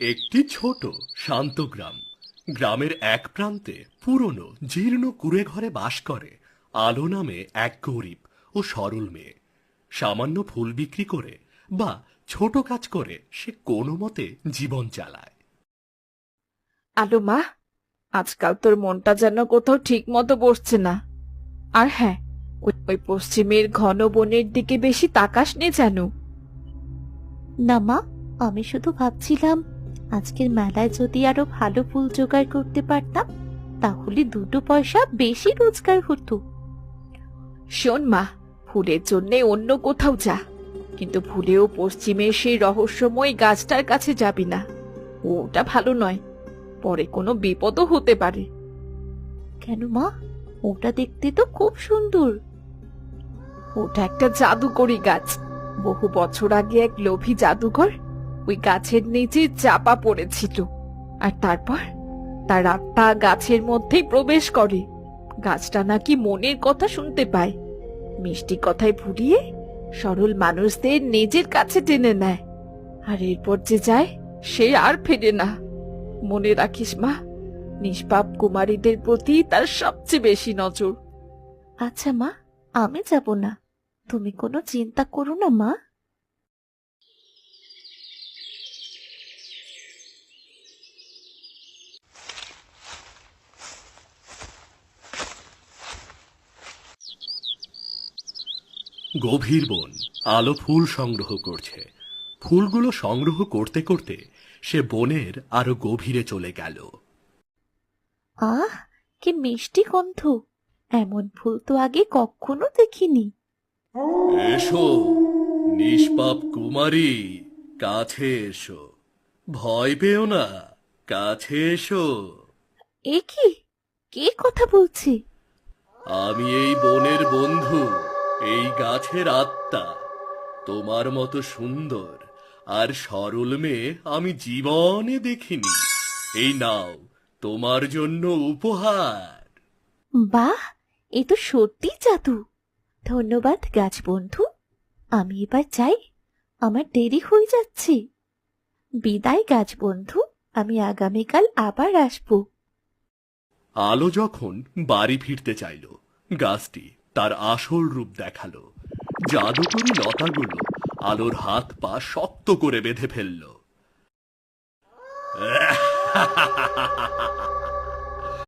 একটি ছোট শান্ত গ্রাম। গ্রামের এক প্রান্তে পুরনো জীর্ণ কুঁড়ে ঘরে বাস করে আলো নামে এক গরিব ও সরল মেয়ে। সামান্য ফুল বিক্রি করে বা ছোট কাজ করে সে কোনো মতে জীবন চালায়। আলো মা, আজকাল তোর মনটা যেন কোথাও ঠিক মতো বসছে না। আর হ্যাঁ, ওই পশ্চিমের ঘন বনের দিকে বেশি তাকাস নে যেন। না মা, আমি শুধু ভাবছিলাম আজকের মেলায় যদি আরো ভালো ফুল জোগাড় করতে পারতাম তাহলে দুটো পয়সা বেশি রোজগার হতো। শোন মা, ফুলের জন্যে অন্য কোথাও যা, কিন্তু ভুলেও পশ্চিমের সেই রহস্যময় গাছটার কাছে যাবি না। ওটা ভালো নয়, পরে কোনো বিপদও হতে পারে। কেন মা? ওটা দেখতে তো খুব সুন্দর। ওটা একটা জাদুকরি গাছ। বহু বছর আগে এক লোভী জাদুকর ওই গাছের নিচে চাপা পড়েছিল, আর তারপর তার আত্মা গাছের মধ্যেই প্রবেশ করে। গাছটা নাকি মনের কথা শুনতে পায়, মিষ্টি কথায় ভুলিয়ে সরল মানুষদের নিজের কাছে টেনে নেয়। আর এরপর যে যায় সে আর ফেরে না। মনে রাখিস মা, নিষ্পাপ কুমারীদের প্রতি তার সবচেয়ে বেশি নজর। আচ্ছা মা, আমি যাব না, তুমি কোনো চিন্তা করো না মা। গভীর বন, আলো ফুল সংগ্রহ করছে। ফুলগুলো সংগ্রহ করতে করতে সে বনের আরো গভীরে চলে গেল। আহ, কি মিষ্টি গন্ধ! এমন ফুল তো আগে কখনো দেখিনি। এসো নিষ্পাপ কুমারী, কাছে এসো। ভয় পেও না, কাছে এসো। এ কি? কে কথা বলছে? আমি এই বনের বন্ধু, এই গাছের আত্মা। তোমার মতো সুন্দর আর সরল মেয়ে আমি জীবনে দেখিনি। এই নাও তোমার জন্য উপহার। বাহ, এ তো সত্যি জাদু! ধন্যবাদ গাছ বন্ধু। আমি এবার যাই, আমার দেরি হয়ে যাচ্ছে। বিদায় গাছ বন্ধু, আমি আগামীকাল আবার আসবো। আলো যখন বাড়ি ফিরতে চাইল, গাছটি তার আসল রূপ দেখালো। জাদুকরি লতাগুলো আলোর হাত পা শক্ত করে বেঁধে ফেলল।